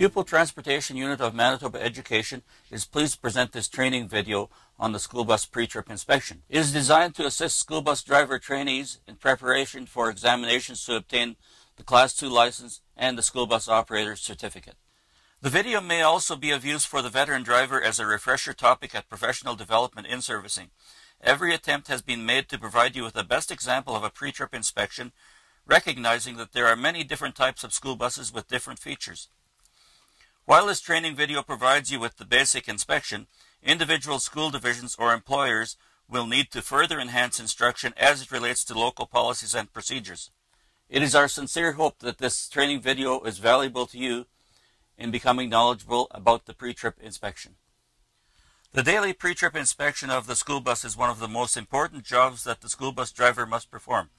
The Pupil Transportation Unit of Manitoba Education is pleased to present this training video on the school bus pre-trip inspection. It is designed to assist school bus driver trainees in preparation for examinations to obtain the Class 2 license and the school bus operator's certificate. The video may also be of use for the veteran driver as a refresher topic at professional development in servicing. Every attempt has been made to provide you with the best example of a pre-trip inspection, recognizing that there are many different types of school buses with different features. While this training video provides you with the basic inspection, individual school divisions or employers will need to further enhance instruction as it relates to local policies and procedures. It is our sincere hope that this training video is valuable to you in becoming knowledgeable about the pre-trip inspection. The daily pre-trip inspection of the school bus is one of the most important jobs that the school bus driver must perform.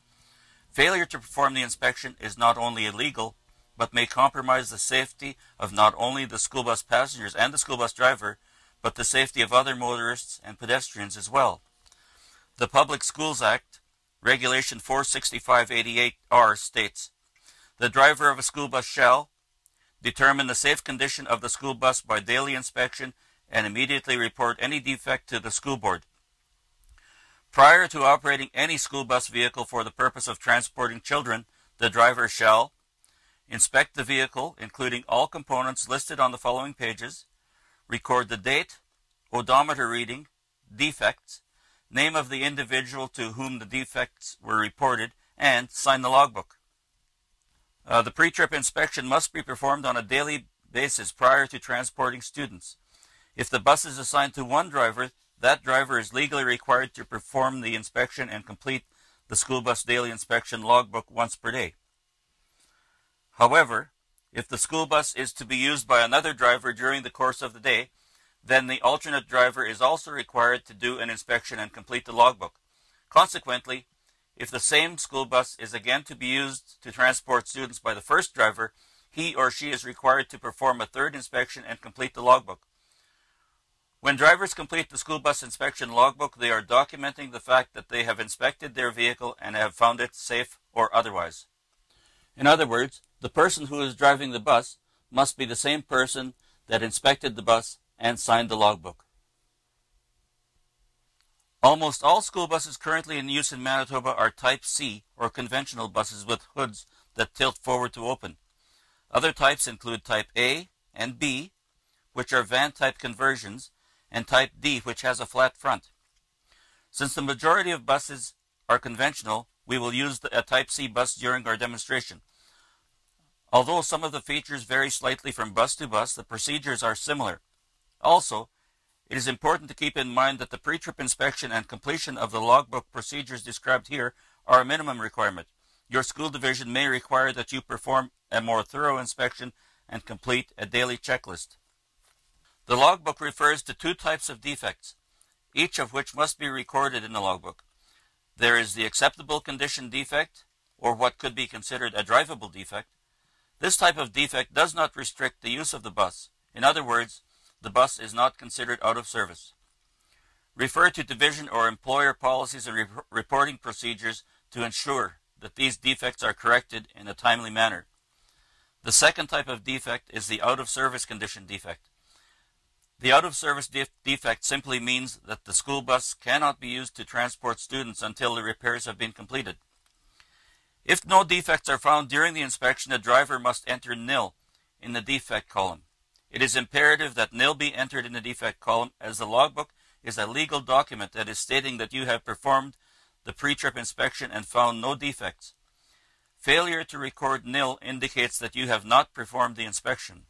Failure to perform the inspection is not only illegal, but may compromise the safety of not only the school bus passengers and the school bus driver, but the safety of other motorists and pedestrians as well. The Public Schools Act, Regulation 46588R states, "The driver of a school bus shall determine the safe condition of the school bus by daily inspection and immediately report any defect to the school board. Prior to operating any school bus vehicle for the purpose of transporting children, the driver shall inspect the vehicle, including all components listed on the following pages, record the date, odometer reading, defects, name of the individual to whom the defects were reported, and sign the logbook." The pre-trip inspection must be performed on a daily basis prior to transporting students. If the bus is assigned to one driver, that driver is legally required to perform the inspection and complete the school bus daily inspection logbook once per day. However, if the school bus is to be used by another driver during the course of the day, then the alternate driver is also required to do an inspection and complete the logbook. Consequently, if the same school bus is again to be used to transport students by the first driver, he or she is required to perform a third inspection and complete the logbook. When drivers complete the school bus inspection logbook, they are documenting the fact that they have inspected their vehicle and have found it safe or otherwise. In other words, the person who is driving the bus must be the same person that inspected the bus and signed the logbook. Almost all school buses currently in use in Manitoba are Type C, or conventional buses with hoods that tilt forward to open. Other types include Type A and B, which are van-type conversions, and Type D, which has a flat front. Since the majority of buses are conventional, we will use a Type C bus during our demonstration. Although some of the features vary slightly from bus to bus, the procedures are similar. Also, it is important to keep in mind that the pre-trip inspection and completion of the logbook procedures described here are a minimum requirement. Your school division may require that you perform a more thorough inspection and complete a daily checklist. The logbook refers to two types of defects, each of which must be recorded in the logbook. There is the acceptable condition defect, or what could be considered a drivable defect. This type of defect does not restrict the use of the bus. In other words, the bus is not considered out of service. Refer to division or employer policies and reporting procedures to ensure that these defects are corrected in a timely manner. The second type of defect is the out-of-service condition defect. The out-of-service defect simply means that the school bus cannot be used to transport students until the repairs have been completed. If no defects are found during the inspection, a driver must enter nil in the defect column. It is imperative that nil be entered in the defect column, as the logbook is a legal document that is stating that you have performed the pre-trip inspection and found no defects. Failure to record nil indicates that you have not performed the inspection.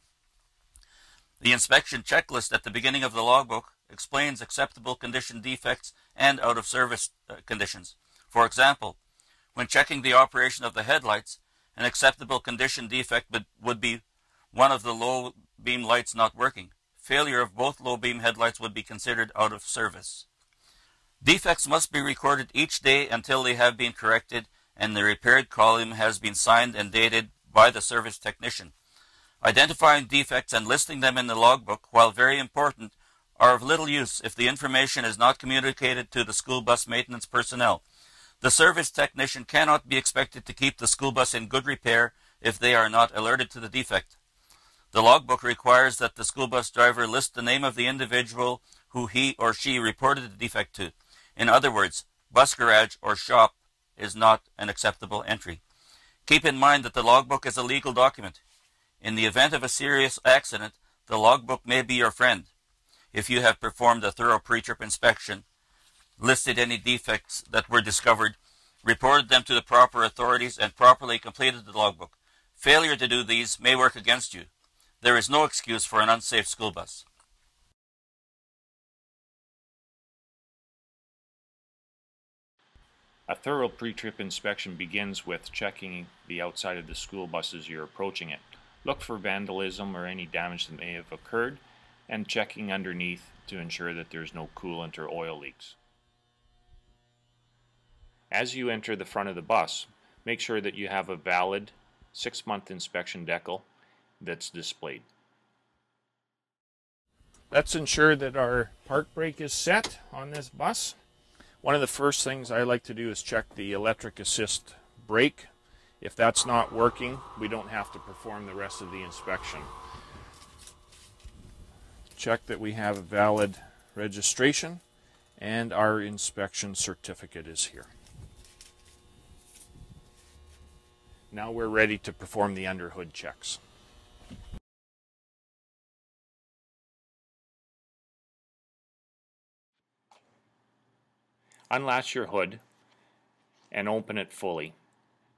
The inspection checklist at the beginning of the logbook explains acceptable condition defects and out-of-service conditions. For example, when checking the operation of the headlights, an acceptable condition defect would be one of the low beam lights not working. Failure of both low beam headlights would be considered out of service. Defects must be recorded each day until they have been corrected and the repaired column has been signed and dated by the service technician. Identifying defects and listing them in the logbook, while very important, are of little use if the information is not communicated to the school bus maintenance personnel. The service technician cannot be expected to keep the school bus in good repair if they are not alerted to the defect. The logbook requires that the school bus driver list the name of the individual who he or she reported the defect to. In other words, bus garage or shop is not an acceptable entry. Keep in mind that the logbook is a legal document. In the event of a serious accident, the logbook may be your friend. If you have performed a thorough pre-trip inspection, listed any defects that were discovered, reported them to the proper authorities, and properly completed the logbook, failure to do these may work against you. There is no excuse for an unsafe school bus. A thorough pre-trip inspection begins with checking the outside of the school bus as you're approaching it. Look for vandalism or any damage that may have occurred, and checking underneath to ensure that there's no coolant or oil leaks. As you enter the front of the bus, make sure that you have a valid 6-month inspection decal that's displayed. Let's ensure that our park brake is set on this bus. One of the first things I like to do is check the electric assist brake. If that's not working, we don't have to perform the rest of the inspection. Check that we have a valid registration and our inspection certificate is here. Now we're ready to perform the underhood checks. Unlatch your hood and open it fully.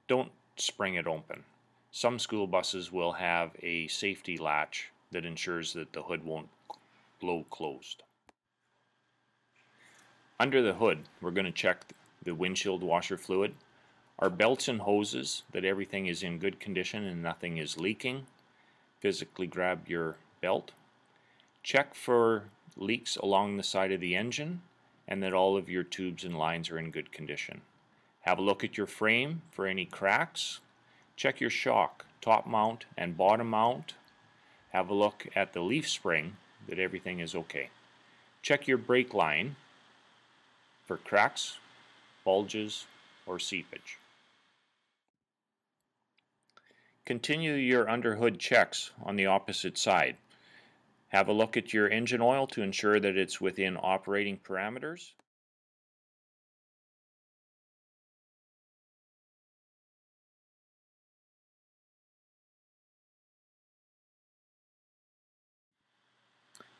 Don't spring it open. Some school buses will have a safety latch that ensures that the hood won't blow closed. Under the hood, we're going to check the windshield washer fluid, our belts and hoses, that everything is in good condition and nothing is leaking. Physically grab your belt. Check for leaks along the side of the engine and that all of your tubes and lines are in good condition. Have a look at your frame for any cracks. Check your shock, top mount and bottom mount. Have a look at the leaf spring that everything is okay. Check your brake line for cracks, bulges, or seepage. Continue your underhood checks on the opposite side. Have a look at your engine oil to ensure that it's within operating parameters.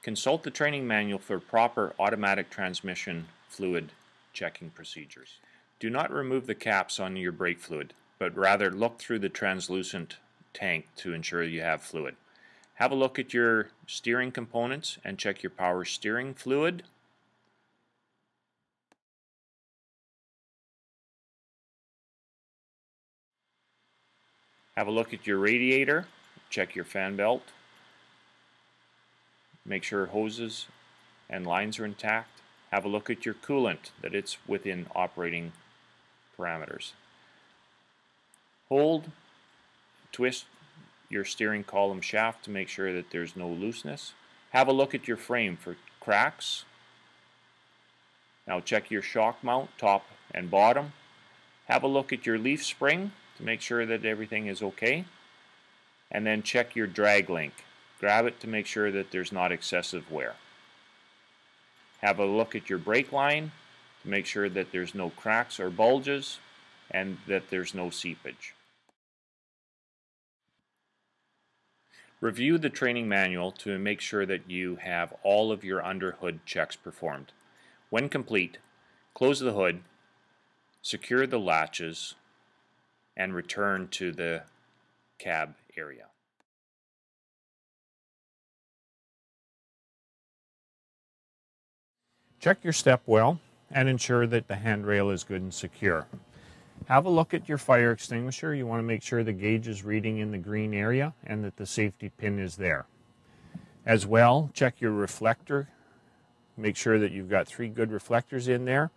Consult the training manual for proper automatic transmission fluid checking procedures. Do not remove the caps on your brake fluid, but rather look through the translucent tank to ensure you have fluid. Have a look at your steering components and check your power steering fluid. Have a look at your radiator, check your fan belt. Make sure hoses and lines are intact. Have a look at your coolant, that it's within operating parameters. Hold, twist your steering column shaft to make sure that there's no looseness. Have a look at your frame for cracks. Now check your shock mount, top and bottom. Have a look at your leaf spring to make sure that everything is okay. And then check your drag link. Grab it to make sure that there's not excessive wear. Have a look at your brake line to make sure that there's no cracks or bulges and that there's no seepage. Review the training manual to make sure that you have all of your underhood checks performed. When complete, close the hood, secure the latches, and return to the cab area. Check your step well and ensure that the handrail is good and secure. Have a look at your fire extinguisher. You want to make sure the gauge is reading in the green area and that the safety pin is there. As well, check your reflector. Make sure that you've got 3 good reflectors in there.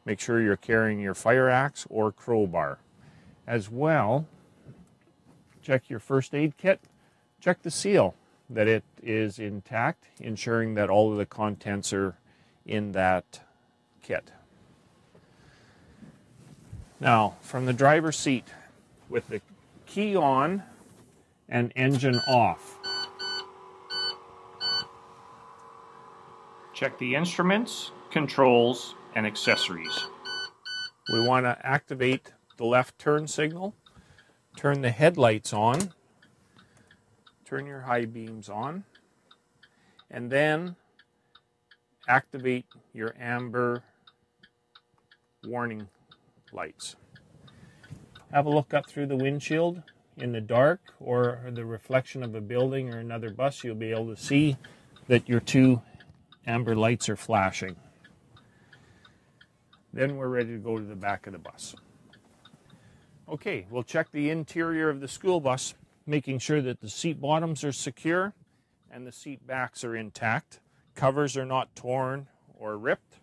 Make sure you're carrying your fire axe or crowbar. As well, check your first aid kit. Check the seal, that it is intact, ensuring that all of the contents are in that kit. Now, from the driver's seat, with the key on and engine off, Check the instruments, controls, and accessories. We want to activate the left turn signal, turn the headlights on, turn your high beams on, and then activate your amber warning lights. Have a look up through the windshield in the dark or the reflection of a building or another bus. You'll be able to see that your two amber lights are flashing. Then we're ready to go to the back of the bus. Okay, we'll check the interior of the school bus, making sure that the seat bottoms are secure and the seat backs are intact. Covers are not torn or ripped.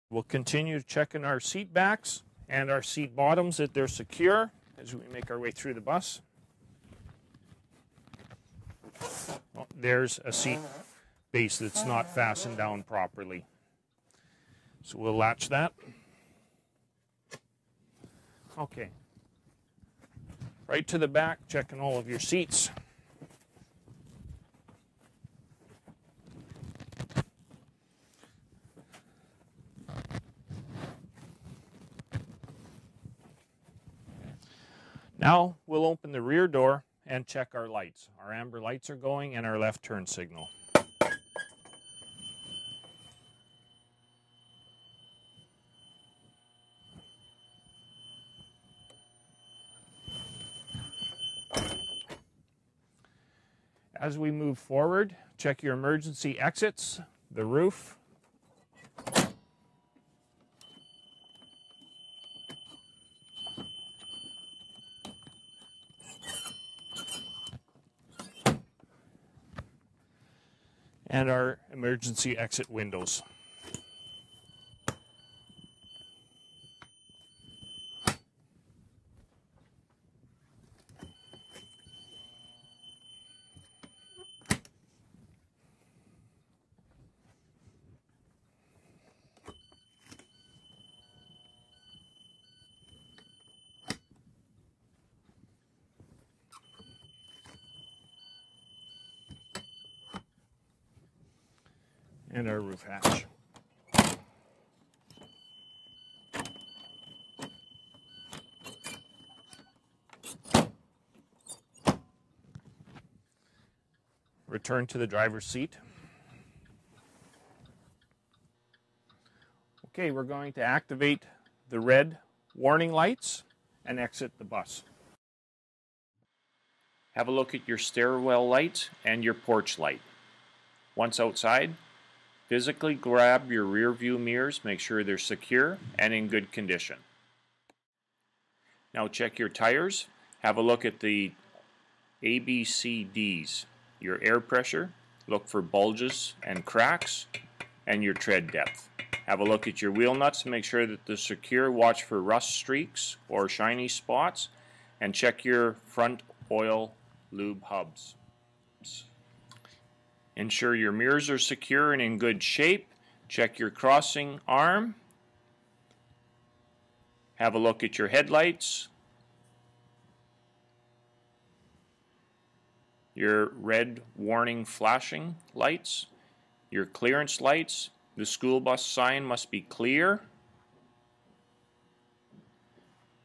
We'll continue checking our seat backs and our seat bottoms that they're secure as we make our way through the bus. Oh, there's a seat base that's not fastened down properly. So we'll latch that. Okay. Right to the back, checking all of your seats. Now we'll open the rear door and check our lights. Our amber lights are going and our left turn signal. As we move forward, check your emergency exits, the roof, and our emergency exit windows. And our roof hatch. Return to the driver's seat. Okay, we're going to activate the red warning lights and exit the bus. Have a look at your stairwell light and your porch light. Once outside, physically grab your rear view mirrors, make sure they're secure and in good condition. Now check your tires. Have a look at the ABCDs. Your air pressure, look for bulges and cracks, and your tread depth. Have a look at your wheel nuts to make sure that they're secure. Watch for rust streaks or shiny spots, and check your front oil lube hubs. Ensure your mirrors are secure and in good shape. Check your crossing arm. Have a look at your headlights, your red warning flashing lights, your clearance lights. The school bus sign must be clear.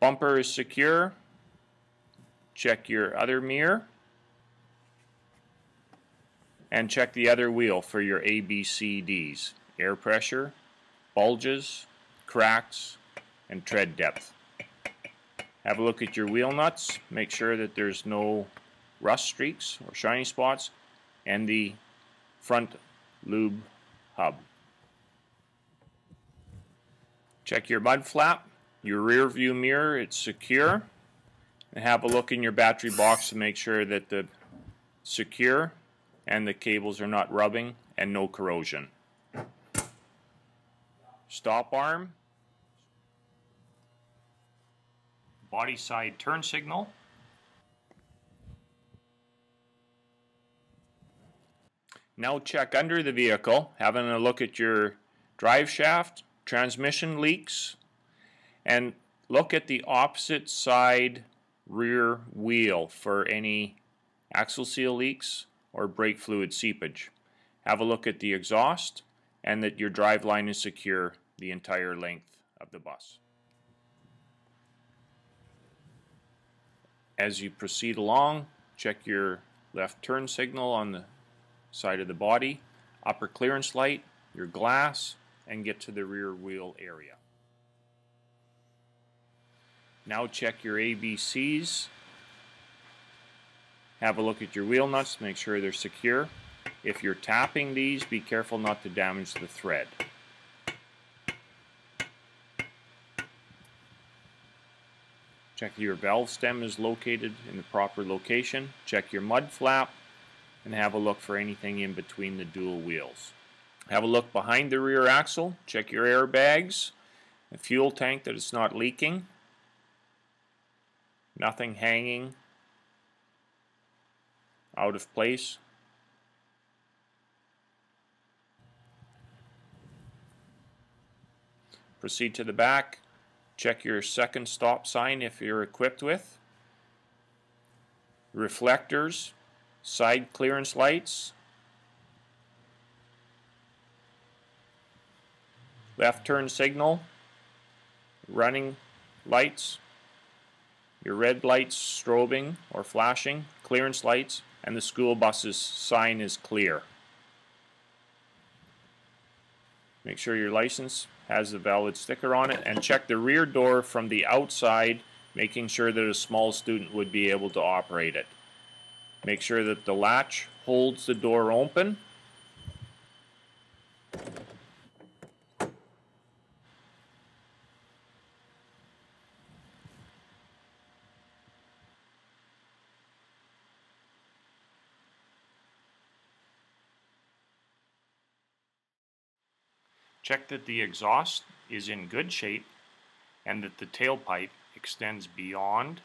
Bumper is secure. Check your other mirror. And check the other wheel for your ABCDs. Air pressure, bulges, cracks, and tread depth. Have a look at your wheel nuts. Make sure that there's no rust streaks or shiny spots. And the front lube hub. Check your mud flap, your rear view mirror, it's secure. And have a look in your battery box to make sure that the secure and the cables are not rubbing and no corrosion. Stop arm, body side turn signal, now check under the vehicle, having a look at your drive shaft, transmission leaks, and look at the opposite side rear wheel for any axle seal leaks or brake fluid seepage. Have a look at the exhaust and that your drive line is secure the entire length of the bus. As you proceed along, check your left turn signal on the side of the body, upper clearance light, your glass, and get to the rear wheel area. Now check your ABCs. Have a look at your wheel nuts, make sure they're secure. If you're tapping these, be careful not to damage the thread. Check your valve stem is located in the proper location. Check your mud flap and have a look for anything in between the dual wheels. Have a look behind the rear axle. Check your airbags, the fuel tank that it's not leaking. Nothing hanging out of place. Proceed to the back. Check your second stop sign if you're equipped with. Reflectors, side clearance lights, left turn signal, running lights, your red lights strobing or flashing, clearance lights, and the school bus's sign is clear. Make sure your license has a valid sticker on it, and check the rear door from the outside, making sure that a small student would be able to operate it. Make sure that the latch holds the door open. Check that the exhaust is in good shape and that the tailpipe extends beyond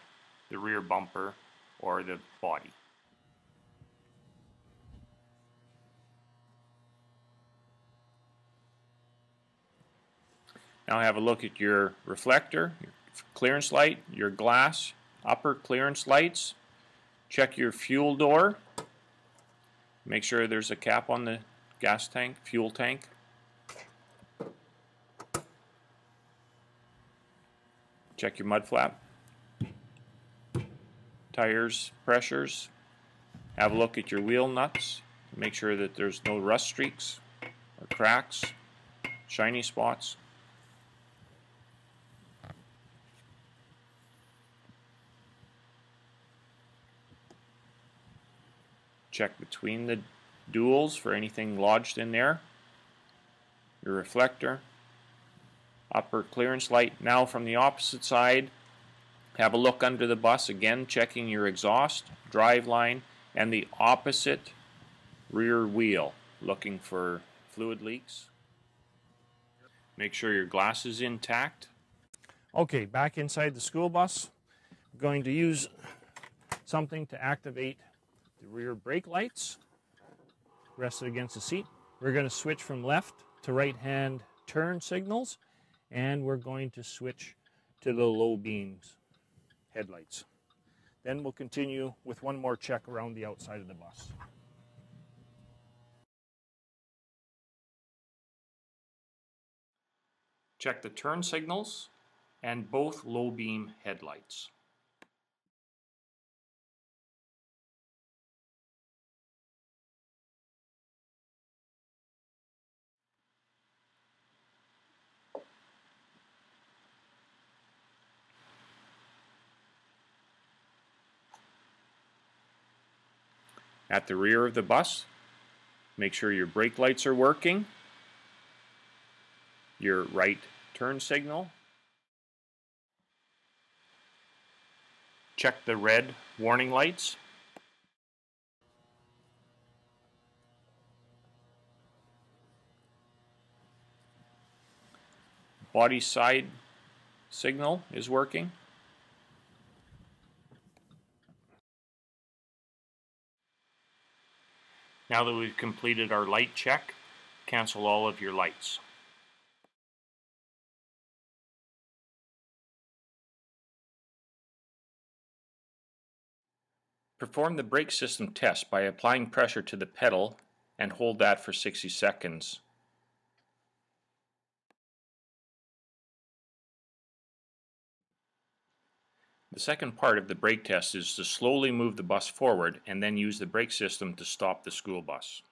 the rear bumper or the body. Now have a look at your reflector, your clearance light, your glass, upper clearance lights. Check your fuel door. Make sure there's a cap on the gas tank, fuel tank. Check your mud flap, tires, pressures. Have a look at your wheel nuts. Make sure that there's no rust streaks or cracks, shiny spots. Check between the duals for anything lodged in there. Your reflector, upper clearance light. Now from the opposite side, have a look under the bus, again checking your exhaust, drive line, and the opposite rear wheel, looking for fluid leaks. Make sure your glass is intact. Okay, back inside the school bus, I'm going to use something to activate the rear brake lights, rested against the seat. We're going to switch from left to right hand turn signals, and we're going to switch to the low beams headlights. Then we'll continue with one more check around the outside of the bus. Check the turn signals and both low beam headlights. At the rear of the bus, make sure your brake lights are working, your right turn signal. Check the red warning lights. Body side signal is working. Now that we've completed our light check, cancel all of your lights. Perform the brake system test by applying pressure to the pedal and hold that for 60 seconds. The second part of the brake test is to slowly move the bus forward and then use the brake system to stop the school bus.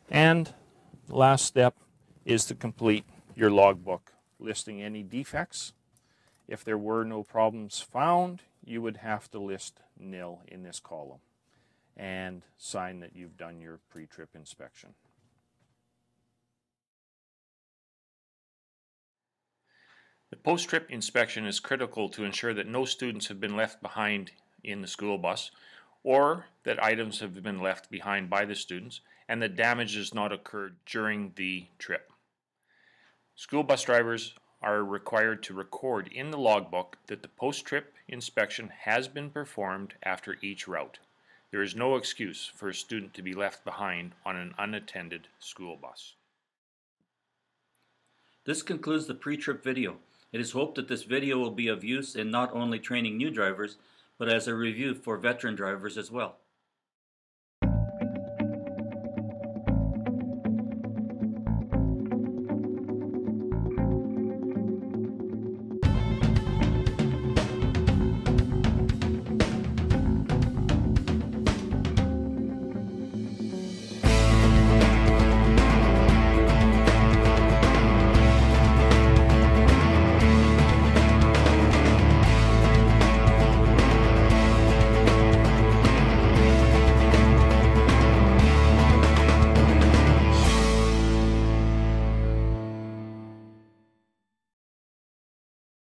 And the last step is to complete your logbook, listing any defects. If there were no problems found, you would have to list nil in this column and sign that you've done your pre-trip inspection. The post-trip inspection is critical to ensure that no students have been left behind in the school bus, or that items have been left behind by the students, and that damage has not occurred during the trip. School bus drivers are required to record in the logbook that the post-trip inspection has been performed after each route. There is no excuse for a student to be left behind on an unattended school bus. This concludes the pre-trip video. It is hoped that this video will be of use in not only training new drivers, but as a review for veteran drivers as well.